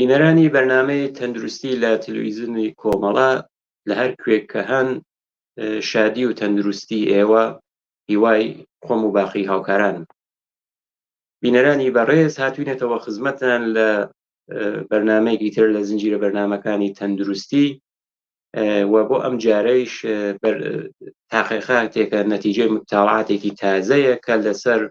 بینەرانی بەرنامەی تەندروستی لە تەلەڤیزیۆنی کۆمەڵە لە هەر کوێک کە هەن شادی و تەندروستی ئێوە هیوای خۆم و باقی هاوکارانم. بینەرانی بەڕێز هاتووینەتەوە خزمەتتان لە بەرنامەیەکی تر لە زنجیرە بەرنامەکانی تەندروستی و بۆ ئەم جارەیش تاقیقاتێکە نەتیجەی متاڵعاتێکی تازەیە کە لەسەر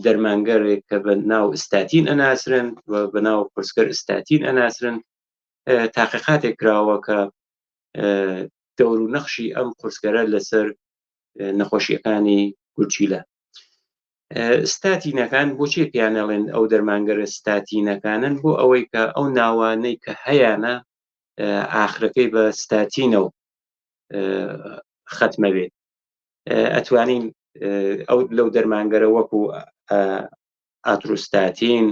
دەرمانگەرێک کە بە ناو ئستاتین ئەناسرن و بە ناو پرسکەر ئستاتین ئەناسرن تاقیقاتێک کراوە کە دەور و نەخشی ئەم قورسکەرە لەسەر نەخۆشیەکانی گورجیلە. ستاتینەکان بۆچی پێیانەڵێن ئەو دەرمانگەرە ستاتینەکانن؟ بۆ ئەوەی کە ئەو ناوانەی کە هەیەە ئاخرەکەی بە ستاتینە و ختمە بێت. ئەتوانین ئەو لەو دەرمانگەرە وەکو ئاتروستاتین،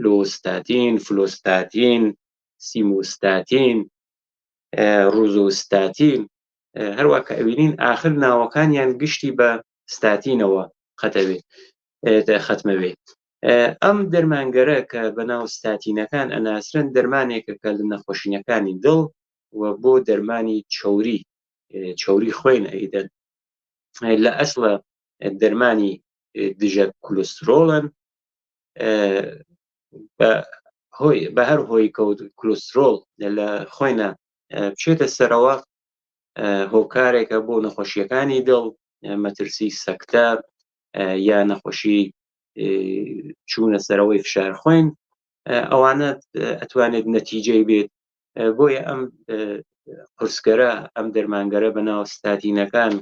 لۆستاتین، فلۆستاتین، سیموستاتین، ڕوزۆستاتین، هەروە کە ئەوینین ئاخر ناوەکانیان گشتی بە ستاتینەوە ختمە بێت. ئەم دەرمانگەرە کە بەناو ستاتینەکان ئەناسرن دەرمانێکە کە لە نەخۆشینەکانی دڵ و بۆ دەرمانی چەوری خوێن ئەیدەن. لە ئەسڵە دەرمانی دژە کولسترۆڵن، بە هەر هۆی کەوت کولسترۆڵ لە خوێنە بچێتە سەرەوە هۆکارێکە بۆ نەخۆشیەکانی دڵ، مەترسی سەکتە یا نەخۆشی چوونە سەرەوەی فشار خوێن، ئەوانە ئەتوانێت نەتیجەی بێت. بۆیە ئەم قورسکەرە ئەم دەرمانگەرە بەناو ستاتینەکان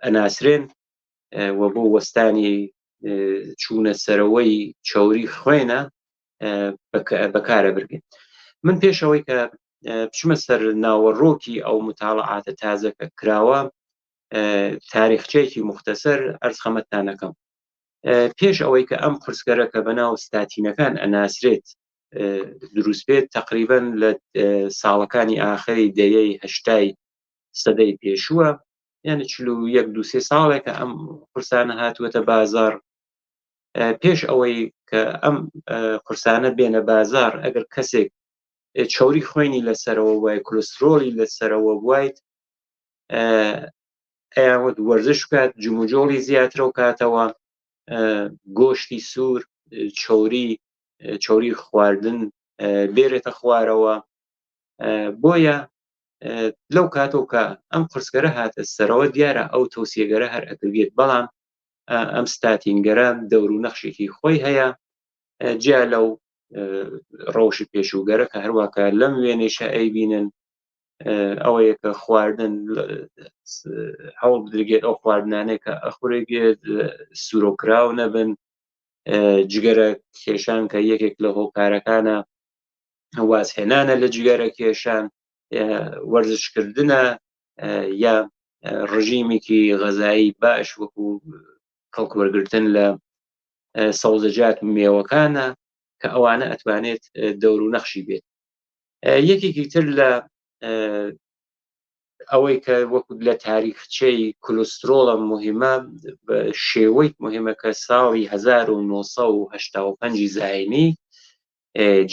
ئەناسرێن و بۆ وەستانی چوونە سەرەوەی چەوری خوێنە بەکارە برگێن. من پێشەوەی کە بچمە سەر ناوەڕۆکی ئەو متاڵعاتە تازە کە کراوە تاریخچەیەکی مختصر ئەرز خەمەتتانەکەم. پێش ئەوەی کە ئەم قورسکەرە کە بەناو ستاتینەکان ئەناسرێت دروست بێت، تقریبەن لە ساڵەکانی ئاخری دەیەی هەشتای سەدەی پێشووە، یعنی 41-2 ساڵێکە ئەم قورسانە هاتووەتە بازار. پێش ئەوەی کە ئەم قورسانە بێنە بازار، ئەگەر کەسێک چەوری خوێنی لەسەرەوە وای، کولسترۆڵی لەسەرەوە بوایت، ئەیانوت وەرزش بکات، جموجۆڵی زیاترە و کاتەوە، گۆشتی سوور، چەوری خواردن بێرێتە خوارەوە. بۆیە لەو کاتەوە کە ئەم قورسکەرە هاتە سەرەوە دیارە ئەو تەوسیەگەرە هەر ئەکرێت، بەڵام ئەم ستاتینگەرە دەور و نەخشێکی خۆی هەیە. جیا لەو ڕەوشی پێشووگەرە کە هەروەکە لەم وێنەیشە ئەیبینن، ئەوەیە کە خواردن هەوڵ بدرێت ئەو خواردنانەیە کە ئەخورێت سوورۆکراو نەبن، جگەرە کێشان کە یەکێک لە هۆکارەکانە وازهێنانە لە جگەرە کێشان، وەرزشکردنە یا ڕژیمێکی غەزایی باش وەکو کەڵکوەرگرتن لە سەوزەجات و مێوەکانە کە ئەوانە ئەتوانێت دەور و نەخشی بێت. یەکێکی تر لە ئەوەی کە وەکو لە تاریخچەی کولسترۆڵە مهمە، شێوەی مهمە کە ساڵی 1985 زاینی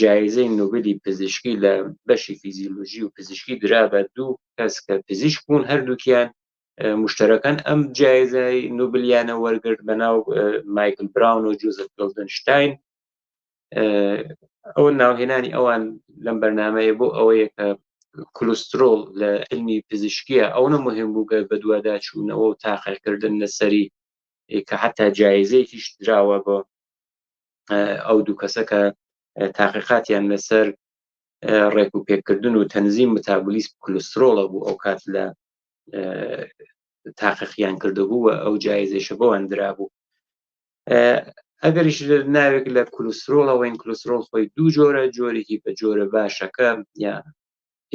جایزەی نۆبێلی پزیشکی لە بەشی فیزیۆلۆژی و پزیشکی درا بە دوو کەس کە پزیشک بوون، هەردووکیان مشتەرەکەن ئەم جایزەی نۆبلیانە وەرگرت، بەناو مایکل براون و جۆزف گۆلدنشتاین. ئەوە ناوهێنانی ئەوان لەم بەرنامەیە بۆ ئەوەیە کە کولسترۆڵ لە علمی پزیشکیە ئەوە مهم بوو کە بە دوواداچوونەوە و تاقیکردن لەسەری کە حتا جایزەیەکیش دراوە بۆ ئەو دوو کەسە کە تاقیقاتیان لەسەر ڕێک و پێکردن و تەنزیم متابولیزم کولسترۆڵە بوو. ئەو کات لە تاقیقیان کردبوو و ئەو جایزەیەشە بۆیان درابوو. ئەگەریش ناوێک لە کولسترۆڵەوەین، کولسترۆڵ خۆی دوو جۆرە، جۆرێکی بە جۆرە باشەکە یا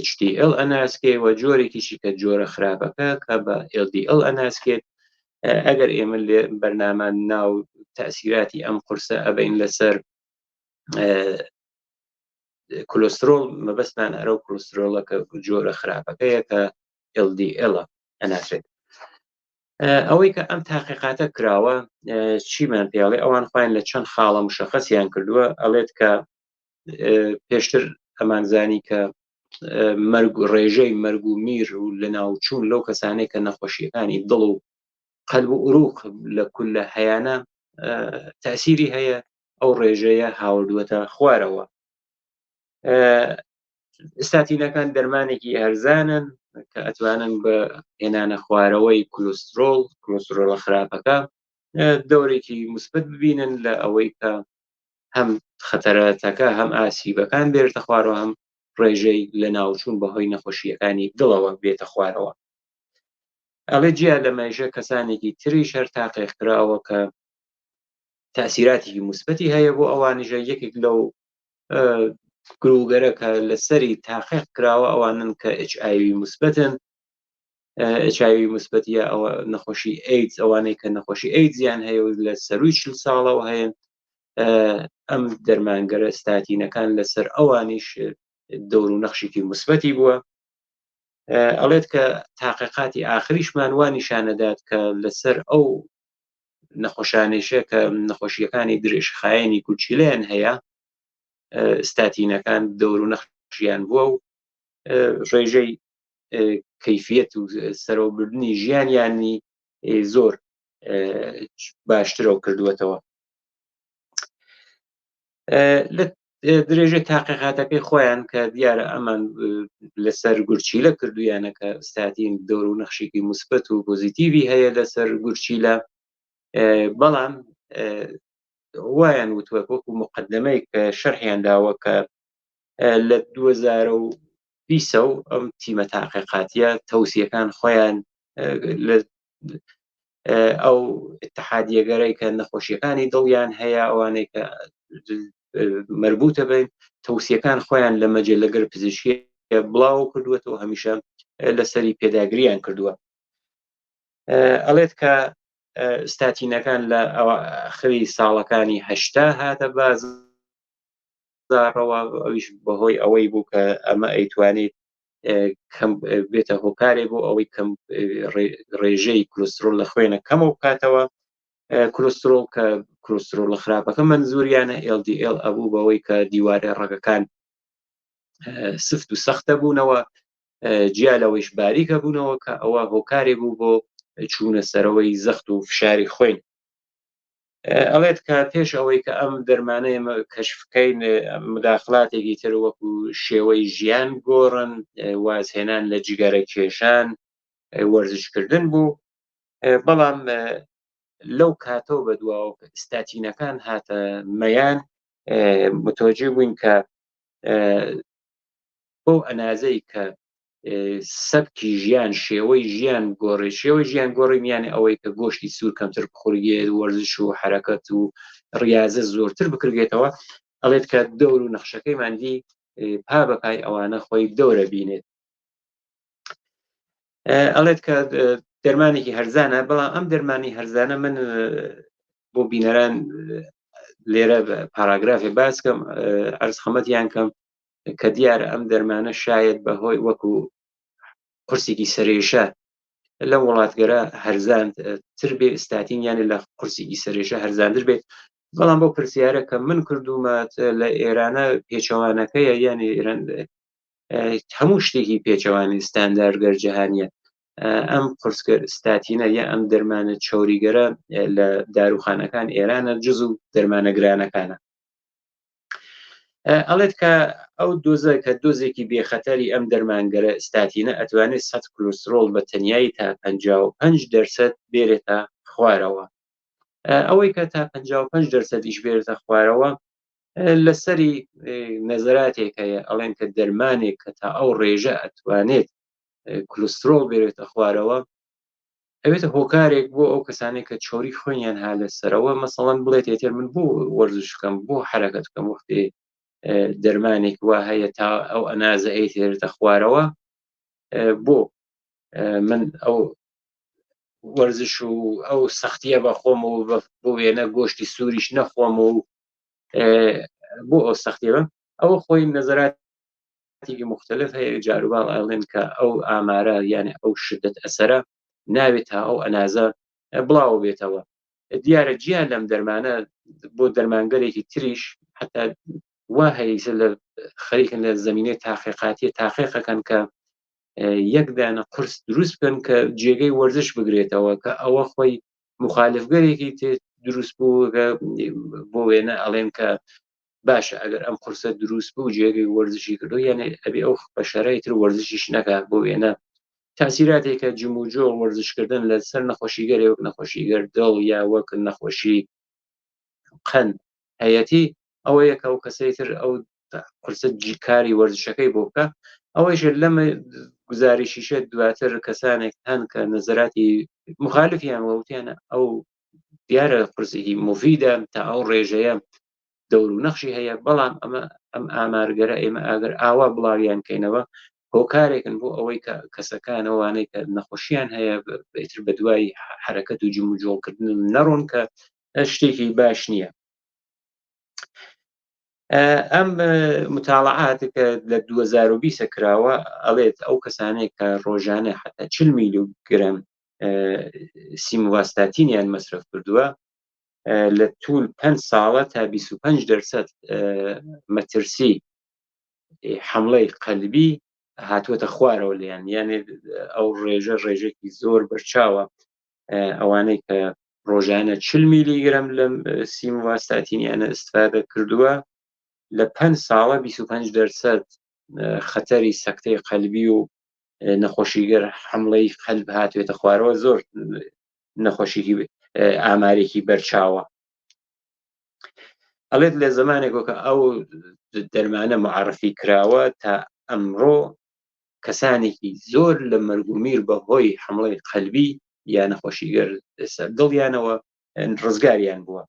HDL ئەناسکێ و جۆرێکیشی کە جۆرە خراپەکە کە بە LDL ئەناسکێت. ئەگەر ئێمە لێ بەرنامە ناو تەسیراتی ئەم قورسە ئەبین لەسەر کولسترۆڵ، مەبەستمان ئەرە و کولسترۆڵە کە جۆرە خراپەکەیە کە LDL ئەناسێت. ئەوەی کە ئەم تاقیقاتە کراوە چیمان پێڵێ؟ ئەوان خۆیان لە چەند خاڵە مشەخەسیان کردووە، ئەڵێت کە پێشتر ئەمانزانی کە ڕێژەی مەرگ و میر و لە ناوچوون لەو کەسانەی کە نەخۆشیەکانی دڵ و قەلب و ئوروق لە کولە هەیانە تەسیری هەیە ئەو ڕێژەیە هاوردووەتە خوارەوە. ئستاتینەکان دەرمانێکی ئەرزانن کە ئەتوانن بە هێنانە خوارەوەی کولۆسترۆلە خراپەکە دەورێکی مثبت ببینن لە ئەوەی کە هەم خەتەرەتەکە هەم ئاسیبەکان بێتە خوارەوە، هەم ڕێژەی لە ناوچوون بەهۆی نەخۆشیەکانی دڵەوە بێتە خوارەوە. ئەڵێ جیا لە مێژە کەسانێکی تریش هەر تاقیقراوە کە تەسیراتێکی مثبتی هەیە بۆ ئەوانیژە. یەکێک لەو گروگەرە کە لەسەری تاقیق کراوە ئەوانن کە HIV مثبتن. HIV مثبتیە ئەوە نەخۆشی ئەیدز، ئەوانەی کە نەخۆشی ئەیدزیان هەیە و لە سەرووی 40 ساڵەوە هەیە. ئەم دەرمانگەرە ستاتینەکان لەسەر ئەوانیش دەور و نەخشێکی مثبتی بووە. ئەڵێت کە تاقیقاتی ئاخریشمان وا نیشانەدات کە لەسەر ئەو نەخۆشانێشە کە نەخۆشیەکانی درێژخایەنی کوچیلیان هەیە ستاتینەکان دەور و نەخشیان بووە و ڕێژەی کەیفیەت و سەرۆبردننی ژیانیانی زۆر باشترە و کردووەتەوە. لە درێژەی تاقیقاتەکەی خۆیان کە دیارە ئەمان لەسەر گورچیلە کردویانە کە ستاتین دەور و نەخشێکی مثبت و پۆزیتیڤی هەیە لەسەر گورچیلە، بەڵام وایان وتووە وەکو مقدمەی کە شەرحیان داوە کە لە 2020 ئەم تیمە تاقیقاتیە تەوسیەکان خۆیان ئەو اتحادیەگەرەی کە نەخۆشیەکانی دڵیان هەیە ئەوانەی کە مربوطە بین تەوسیەکان خۆیان لە مەجللەگەر پزیشکی بڵاو کردووەتەوە، هەمیشە لەسەری پێداگریان کردووە. ئەڵێت کە ستاتینەکان لە ئەواخری ساڵەکانی 80 هاتە بازاڕەوە، ئەویش بەهۆی ئەوەی بوو کە ئەمە ئەیتوانێت کەم بێتە هۆکارێ بۆ ئەوەی کەم ڕێژەی کولۆسترۆل لە خوێنە کەمەوە بکاتەوە. کولۆسترۆل کە کولۆسترۆلە خراپەکە منزوریانە LDL ئەبوو بەوەی کە دیوارە ڕەگەکان سفت و سەختە بوونەوە، جیا لەوەیش باریکە بوونەوە کە ئەوە هۆکارێ بوو بۆ چوونە سەرەوەی زەخت و فشاری خوێن. ئەڵێت کە پێش ئەوەی کە ئەم دەرمانەیە کەشفکەین مداخلاتێکی تر وەکو شێوەی ژیان گۆڕن، وازهێنان لە جگەرە کێشان، وەرزشکردن بوو. بەڵام لەو کاتەوە بەدواوە ستاتینەکان هاتە مەیان، متوەجێ بووین کە بۆ ئەنازەی کە سەبکی ژیان شێوەی ژیان گۆڕی، شێوەی ژیان گۆڕی میانێ ئەوەی کە گۆشتی سوور کەمتر بخورێت، وەرزش و حرەکەت و ڕاضە زۆرتر بکرێتەوە. ئەڵێت کە دەور و نەخشەکەی ماندی پا بەپای ئەوانە خۆی دەورە بینێت. ئەڵێت کە دەرمانێکی هەرزانە، بەڵام ئەم دەرمانی هەرزانە من بۆ بینەران لێرە پاراگرافێ باسکەم عەرز خەمەتیان کەم کە دیارە ئەم دەرمانە شاید بەهۆی وەکو قورسێکی سەرێشە لە وڵاتگەرە هەرزان تر بێ، ستاتینیانی لە قورسێکی سەرێشە هەرزاندر بێت. بەڵام بۆ پرسیارە کە من کردومە لە ئێرانە پێچەوانەکەیە، یانی ئێران هەموو شتێکی پێچەوانی ستانداردگەر جەهانیە. ئەم قورسکە ستاتینە یا ئەم دەرمانە چۆریگەرە لە داروخانەکان ئێرانە جز و دەرمانە گرانەکانە. ئەڵێت کە ئەو دۆزە کە دۆزێکی بێخەتەری ئەم دەرمانگەرە ستاتینە ئەتوانێت 100 کولۆسترۆل بە تەنیایی تا 55% بێرێتە خوارەوە. ئەوەی کە تا 55% ئیش بێرێتە خوارەوە لەسەری نەزەراتێک هەیە، ئەڵێن کە دەرمانێک کە تا ئەو ڕێژە ئەتوانێت کولۆسترۆل بێرێتە خوارەوە ئەوێتە هۆکارێک بۆ ئەو کەسانێک کە چۆری خوێنیان ها لەسەرەوە، مەسەڵەن بڵێت هێتر من بۆ وەرزش بکەم، بۆ حرەکەت بکەم، وەختێ دەرمانێک وا هەیە تا ئەو ئەنازە ئەیتێتە خوارەوە، بۆ من ئەو وەرزش و ئەو سەختیە بەخۆم و بۆ وێنە گۆشتی سووریش نەخۆم و بۆ ئەو سەختیە بم. ئەوە خۆی نەزەراتێکی مختلف هەیە، جاروباڵ ئەڵێن کە ئەو ئامارە یعنی ئەو شدەت ئەسەرە ناوێت تا ئەو ئەنازە بڵاو بێتەوە. دیارە گیان لەم دەرمانە بۆ دەرمانگەرێکی تریش حتا وا هەیە لە خەریکن لە زمینەی تاقیقاتی تاقیقەکەن کە یەک دانە قورس دروست بکەن کە جێگەی وەرزش بگرێتەوە کە ئەوە خۆی مخالفگەرێکی تێ دروست بوو بۆ وێنە ئەڵێن کە باشە ئەگەر ئەم قورسە دروست بوو جێگەی وەرزشی کردو یعنی ئەبێ ئەو بەشەرەی تر وەرزشیش نەکا بۆ وێنە تاثیراتێکە جم و جۆڵ وەرزشکردن لەسەر نەخۆشیگەرێ وەک نەخۆشیگەر دڵ یا وەک نەخۆشی قەند هەیەتی ئەوە یەکە ئەو کەسەی تر ئەو قورسە کاری وەرزشەکەی بۆ بکە ئەوەیش لەمە گزاریشیشە دواتر کەسانێک هەن کە نەزەراتی مخالفیان وەوتیانە ئەو دیارە قورسێکی مفیدە تا ئەو ڕێژەیە دەور و نەخشی هەیە بەڵام ئەم ئامارگەرە ئێمە ئاگەر ئاوا بڵاویان کەینەوە هۆکارێکن بۆ ئەوەی کە کەسەکانەوانەی کە نەخۆشییان هەیە بێتر بە دوای حرەکەت و جم و جۆڵکردن نەڕۆن کە شتێکی باش نییە. ئەم متاڵعات کە لە 2020 کراوە ئەڵێت ئەو کەسانێک کە ڕۆژانە حتا 40 میلیگرم سیمواستاتینیان مەصرف کردووە لە توول 5 ساڵە تا 25% مەترسی حملەی قەلبی هاتووەتە خوارەوە لیان یعنی ئەو ڕێژێکی زۆر بەرچاوە ئەوانەی کە ڕۆژانە 40 میلیگرم لەم سیمواستاتینیانە ئیستفادە کردووە لە 5 ساڵە 25% خەتەری سەکتەی قەلبی و نەخۆشیگەر حملەی قەلب هاتوێتە خوارەوە زۆر نەخۆشیی ئامارێکی بەرچاوە. ئەڵێت لە زمانێکەوە کە ئەو دەرمانە معرفی کراوە تا ئەمڕۆ کەسانێکی زۆر لە مەرگومیر بەهۆی حملەی قەلبی یا نەخۆشیگەر دڵیانەوە ڕزگاریان بووە.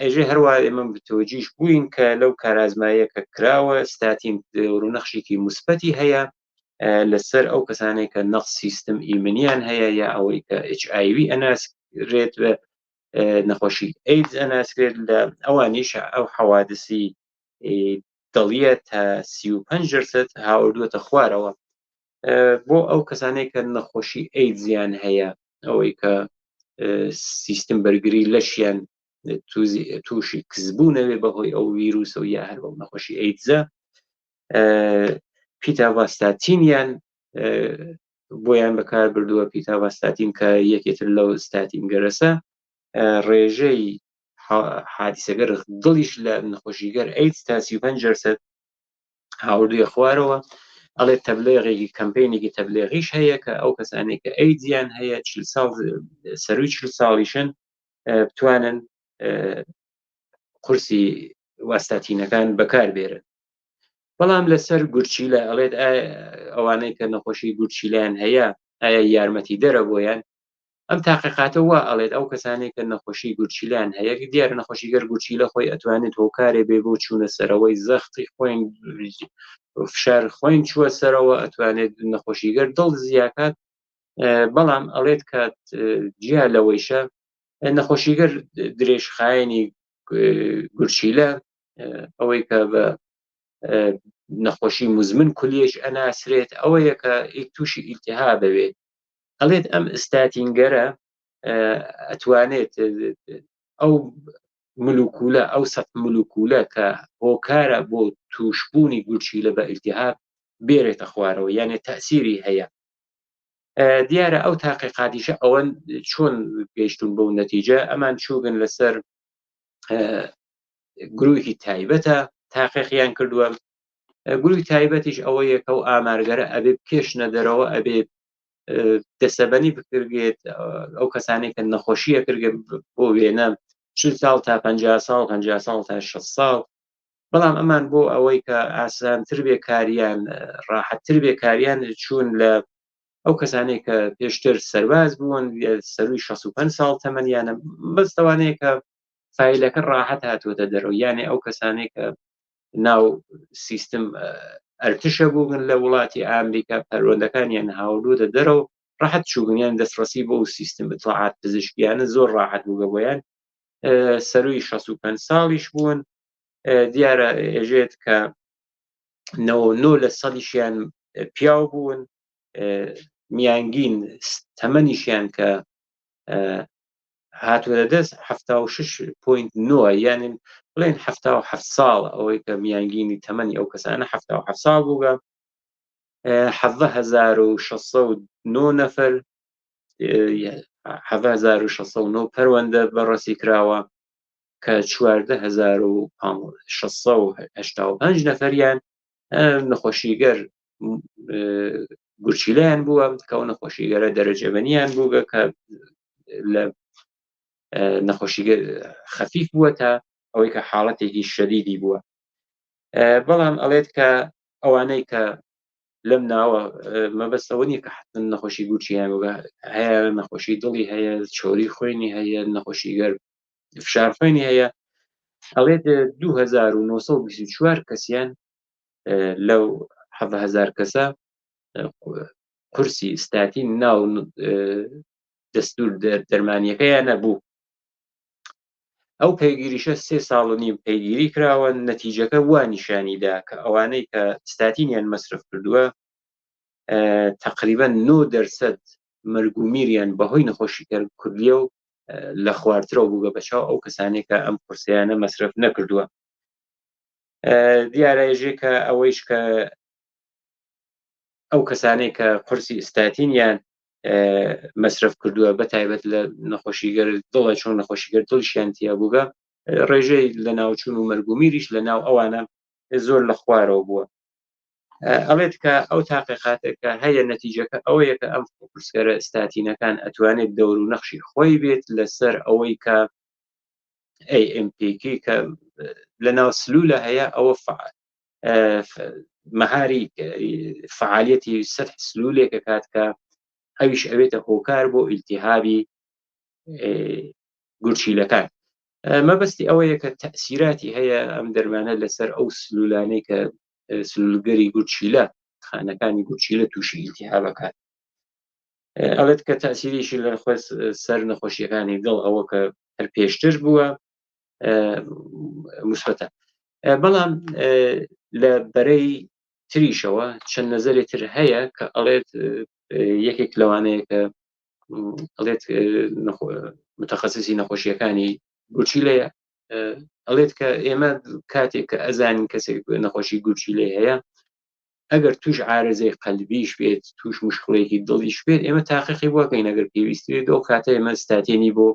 ئێژێ هەروە ئێمە بتۆجیش بووین کە لەو کارازمایە کە کراوە ستاتین دەوروونەخشێکی موسبەتی هەیە لەسەر ئەو کەسانێک کە نەخ سیستم ئیمنیان هەیە یا ئەوەی کە HIV ئەناسرێت بە نەخۆشی ئەیدز ئەناسرێت لە ئەوانیش ئەو حەوادسی دڵیە تا 35% هاوردووەتە خوارەوە بۆ ئەو کەسانێک کە نەخۆشی ئەیدزیان هەیە ئەوەی کە سیستم بەرگری لەشیان تووشی کزبوونەوێ بەهۆی ئەو ڤیرۆسە و یا هەر بەو نەخۆشی ئەیدزە پیتاڤاستاتینیان بۆیان بەکار بردووە. پیتاڤاستاتین کە یەکێتر لەو ستاتین گەرەسە ڕێژەی حادیسەگەر دڵیش لە نەخۆشیگەر ئەیدز تا 35% هاوردوویە خوارەوە. ئەڵێ تەبلیغێکی کەمپینێکی تەبلیغیش هەیە کە ئەو کەسانێک کە ئەیدزیان هەیە 40 ساڵ سەروی 40 ساڵیشن بتوانن قورسی واستاتینەکان بەکاربێرن. بەڵام لەسەر گورچیلە ئەڵێت ئەوانەی کە نەخۆشی گورچیلیان هەیە ئایا یارمەتی دەرە بۆیان ئەم تاقیقاتەوە ئەڵێت ئەو کەسانێک کە نەخۆشی گورچیلیان هەیە دیارە نەخۆشیگەر گورچیلە خۆی ئەتوانێت هۆکارێ بێ بۆ چوونە سەرەوەی زەختی خۆین فشار خۆین چووە سەرەوە ئەتوانێت نەخۆشیگەر دڵ زیاکات بەڵام ئەڵێت کات جیا لەوەیشە نەخۆشیگەر درێژخایەنی گورچیلە ئەوەی کە بە نەخۆشی مزمن کولیش ئەناسرێت ئەوەیە کە تووشی ئیلتیها بەوێت. ئەڵێت ئەم ئستاتینگەرە ئەتوانێت ئەو ملوکولە ئەو سەد ملوکولە کە هۆکارە بۆ تووشبوونی گورچیلە بە ئیلتیهاب بێرێتە خوارەوە یانێ تەسیری هەیە. دیارە ئەو تاقیقاتیشە ئەوەن چۆن گەیشتون بەو نەتیجە ئەمان چووگن لەسەر گروهی تایبەتە تاقیقیان کردووە. گروهی تایبەتیش ئەوەیە کە ئەو ئامارگەرە ئەبێ پێشنە دەرەوە ئەبێ دەسەبەنی بکرێت ئەو کەسانێک کە نەخۆشیە کردێت بۆ وێنە 40 ساڵ تا 50 ساڵ 50 ساڵ تا 60 ساڵ بەڵام ئەمان بۆ ئەوەی کە ئاسانتر بێ کاریان ڕاحەتتر بێ کاریان چوون لە ئەو کەسانێک کە پێشتر سەرباز بوون سەروی 65 ساڵ تەمەنیانە بەستەوانەیە کە فایلەکە ڕاحەت هاتووەتە دەرەوە یانێ ئەو کەسانێک کە ناو سیستم ئەرتشە بوون لە وڵاتی ئامریکا پەروەردەکانیان هاوردووەتە دەرەوە ڕاحەت چوونیان دەستڕەسی بۆ سیستم ئیطلاعات پزیشکیانە زۆر ڕاحەت بووگە بۆیان سەروی 65 ساڵیش بوون. دیارە ئێژێت کە 99% پیاو بوون میانگین تەمەنیشیان کە هاتووە دەست 76.9 یعنی بڵێن 7 ساڵ ئەوەی کە میانگینی تەمەنی ئەو کەسانە 7 ساڵ بووگە 1609 نەفەر 1609 پەروەندە بەڕەسی کراوە کە 14685 نەفەریان نەخۆشیگەر گورچیلەیان بووە کە ئەو نەخۆشیگەرە دەرەجەبەنیان بووگە کە لە نەخۆشیگەر خەفیف بووە تا ئەوەی کە حاڵەتێکی شەدیدی بووە. بەڵام ئەڵێت کە ئەوانەی کە لەم ناوە مەبەستەوە نیە کە حتمن نەخۆشی گورچیان بووگە، هەیە نەخۆشی دڵی هەیە، چۆری خوێنی هەیە، نەخۆشیگەر فشار خوێنی هەیە. ئەڵێت 2924 کەسیان لەو 7,000 کەسە قورسی ستاتین ناو دەستور دەرمانیەکەیان نەبوو. ئەو پێگیریشە 3 ساڵ و نیم پێگیری کراوە، نەتیجەکە وا نیشانیدا کە ئەوانەی کە ستاتینیان مەصرف کردووە تقریبا 9% مەرگ و میریان بەهۆی نەخۆشیگەر کوردیە و لە خواردرەوە بووگە بەچاو ئەو کەسانێک کە ئەم قورسیانە مەصرف نەکردووە. دیارەیەژێ کە ئەوەیش کە ئەو کەسانەی کە قورسی ئستاتینیان مەصرف کردووە بەتایبەت لە نەخۆشیگەر دڵە چۆن نەخۆشیگەر دڵشیان تیا بووگە، ڕێژەی لە ناوچوون و مەرگ و میریش لە ناو ئەوانە زۆر لە خوارەوە بووە. ئەڵێت کە ئەو تاقیقاتێکە هەیە نەتیجەکە ئەوەیە کە ئەم قورسگەرە ئستاتینەکان ئەتوانێت دەور و نەخشی خۆی بێت لەسەر ئەوەی کە AMPK کە لە ناو سلولە هەیە، ئەوە مەهاری فعالیەتی سەرح سلولێکە کات کە ئەویش ئەوێتە هۆکار بۆ ئیلتیهابی گورچیلەکان. مەبەستی ئەوەیە کە تەئسیراتی هەیە ئەم دەرمانە لەسەر ئەو سلولانەی کە سلولگەری گورچیلە خانەکانی گورچیلە تووشی ئیلتیهابەکان. ئەڵێت کە تەئسیریشی لە سەر نەخۆشیەکانی دڵ ئەوە کە هەر پێشتر بووە موسبەتە. بەڵام لە بەرەی تریشەوە چەند نەزەرێک تر هەیە کە ئەڵێت یەکێک لەوانەیە کە ئەڵێت متەخەسیسی نەخۆشیەکانی گورچیلەیە ئەڵێت کە ئێمە کاتێک کە ئەزانین کەسێک نەخۆشی گورچیلێ هەیە، ئەگەر توش عارزەی قەلبیش بێت، توش مشکڵێکی دڵیش بێت، ئێمە تاقیقی بووەکەین ئەگەر پێویستی بێت ئەو کاتە ئێمە ستاتینی بۆ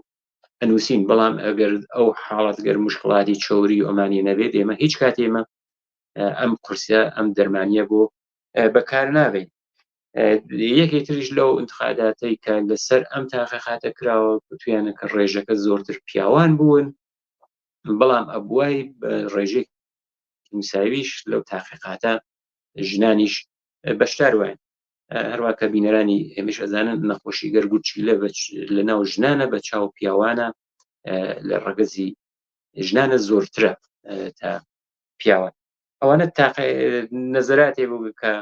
ئەنووسین. بەڵام ئەگەر ئەو حاڵەت گەر مشکڵاتی چۆری و ئەمانی نەبێت، ئێمە هیچ کات ئێمە ئەم قورسە ئەم دەرمانیە بۆ بەکار نابێت. یەکێک تریش لەو انتقاداتەی کە لەسەر ئەم تاقیقاتە کراوە گوتویانە کە ڕێژەکە زۆرتر پیاوان بوون، بەڵام ئەبوای ڕێژێک مساویش لەو تاقیقاتە ژنانیش بەشدار وایە. هەروە کە بینەرانی ئێمەش ئەزانن نەخۆشیگەر گورچیلە لە ناو ژنانە بە چاو پیاوانە، لە ڕەگەزی ژنانە زۆرترە تا پیاوان. ئەوانە نەزەراتێ بوو کە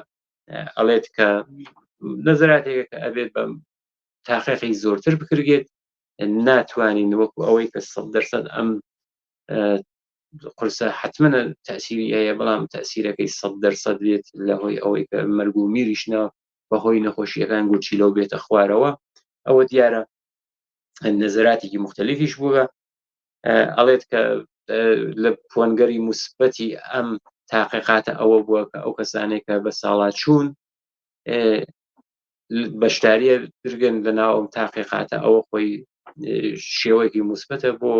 ئەڵێت کە نەزەراتێکە کە ئەبێت بە تاقیقی زۆرتر بکرێت، ناتوانین وەکو ئەوەی کە 100% ئەم قورسە حتممە تەئسیری هەیە، بەڵام تەئسیرەکەی 100% بێت لەهۆی ئەوەی کە مەرگ و میریشنە بەهۆی نەخۆشیەکان گورچیلە و بێتە خوارەوە. ئەوە دیارە نەزەراتێکی مختلفیش بووە. ئەڵێت کە لە پۆنگەری موسبەتی ئەم تاقیقاتە ئەوە بووە کە ئەو کەسانێک کە بە ساڵات چوون بەشداریە درگەن لە ناو ئەم تاقیقاتە، ئەوە خۆی شێوەیەکی موسبەتە بۆ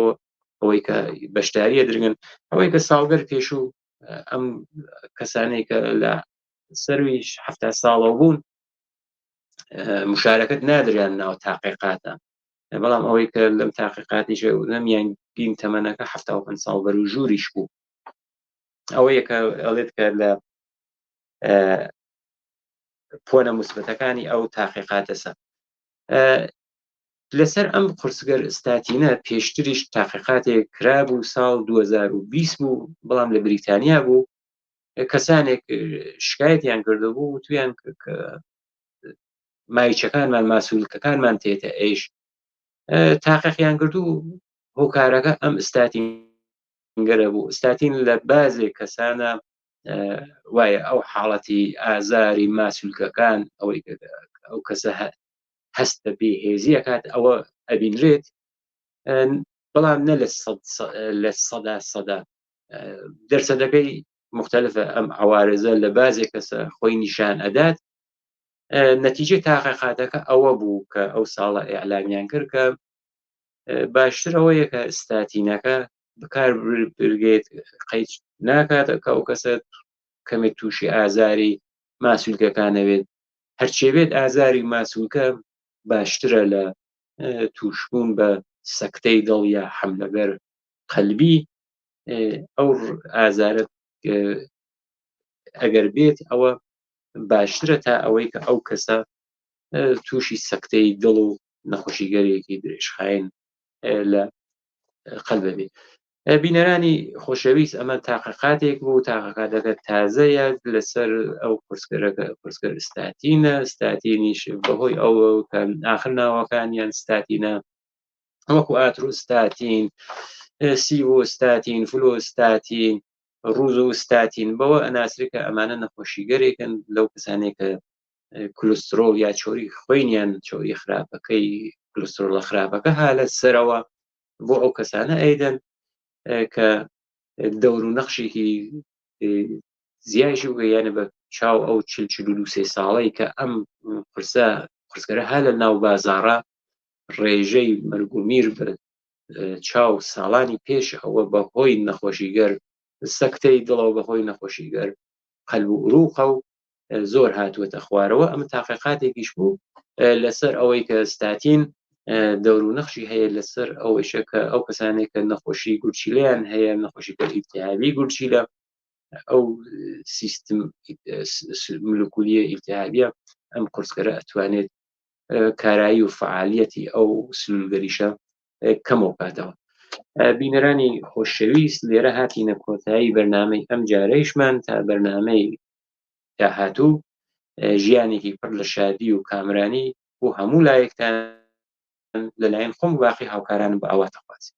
ئەوەی کە بەشداریە درگەن. ئەوەی کە ساڵگەر پێشوو ئەم کەسانێک کە لە سەروی 7 ساڵەوە بوون مشارەکەت نادریان ناو تاقیقاتە، بەڵام ئەوەی کە لەم تاقیقاتیش نەمیانگین تەمەنەکە 75 ساڵ بەروژووریش بوو. ئەوەیە کە ئەڵێت کە لە پۆنە موسبەتەکانی ئەو تاقیقاتەسە. لەسەر ئەم قورسگەر ئستاتینە پێشتریش تاقیقاتێک کرابوو ساڵ 2020 بوو، بەڵام لە بریتانیا بوو. کەسانێک شکایەتیان کردو بوو وتویان مایچەکانمان ماسوولکەکانمان تێتە ئێش. تاقیقیان کردو هۆکارەکە ئەم ئستاتینگەرە بوو. ئستاتین لە بازێک کەسانە وایە ئەو حاڵەتی ئازاری ماسوولکەکان ئەوەی ئەو کەسە هەست بە بێهێزی ئەکات ئەوە ئەبینرێت. بەڵام نە لە سەدا دەرسەدەکەی مختلفە. ئەم عوارزە لە بازێک کەسە خۆی نیشان ئەدات. نەتیجەی تاقیقاتەکە ئەوە بوو کە ئەو ساڵە ئێعلامیان کرد کە باشتر ئەوەیە کە ستاتینەکە بکار بگرێت، قەید ناکاتە کە ئەو کەسە کەمێک تووشی ئازاری ماسوولکەکانەوێت. هەرچێوێت ئازاری ماسوولکە باشترە لە تووشبوون بە سەکتەی دڵ یا حەملەگەر قەلبی. ئەو ئازارە ئەگەر بێت ئەوە باشترە تا ئەوەی کە ئەو کەسە تووشی سەکتەی دڵ و نەخۆشیگەرێکی درێژخاین لە قەلبە بێت. بینەرانی خۆشەویست، ئەمە تاقیقاتێک بوو. تاقیقاتەکە تازەیە لەسەر ئەو پرسکەر ستاتینە. ستاتینیش بەهۆی ئەوە کە ئاخر ناوەکانیان ستاتینە، وەکو ئاتروستاتین، سیڤۆستاتین، فلۆستاتین، ڕوزۆستاتین، بەوە ئەناسرێت کە ئەمانە نەخۆشیگەرێکن لەو کەسانێک کە کولسترۆل یا چۆری خوێنیان چۆری خراپەکەی کولسترۆلە خراپەکە ها لە سەرەوە بۆ ئەو کەسانە ئەیدەن کە دەور و نەخشێکی زیایشی وگەیانە بە چاو ئەو 43 ساڵەی کە ئەم قرسکەرە ها لە ناو بازاڕە ڕێژەی مەرگومیر بە چاو ساڵانی پێش ئەوە بەهۆی نەخۆشیگەر سەکتەی دڵەوە بەهۆی نەخۆشیگەر قەلب و عروقە و زۆر هاتووەتە خوارەوە. ئەمە تاقیقاتێکیش بوو لەسەر ئەوەی کە ستاتین دەور و نەخشی هەیە لەسەر ئەوەیشە کە ئەو کەسانێک کە نەخۆشی گورچیلیان هەیە، نەخۆشیگەر ئیلتیهابی گورچیلە، ئەو سیستم مولکولیە ئیلتیهابیە، ئەم قورسکەرە ئەتوانێت کارایی و فعالیەتی ئەو سلولگەریشە کەمەوە کاتەوە. بینەرانی خۆشەویست، لێرە هاتینە کۆتایی بەرنامەی ئەم جارەیشمان. تا بەرنامەی داهاتوو ژیانێکی پڕ لە شادی و کامرانی بۆ هەموو لایەکتان لەلایەن خۆم و باقی هاوکارانم بە ئاواتەخوازی.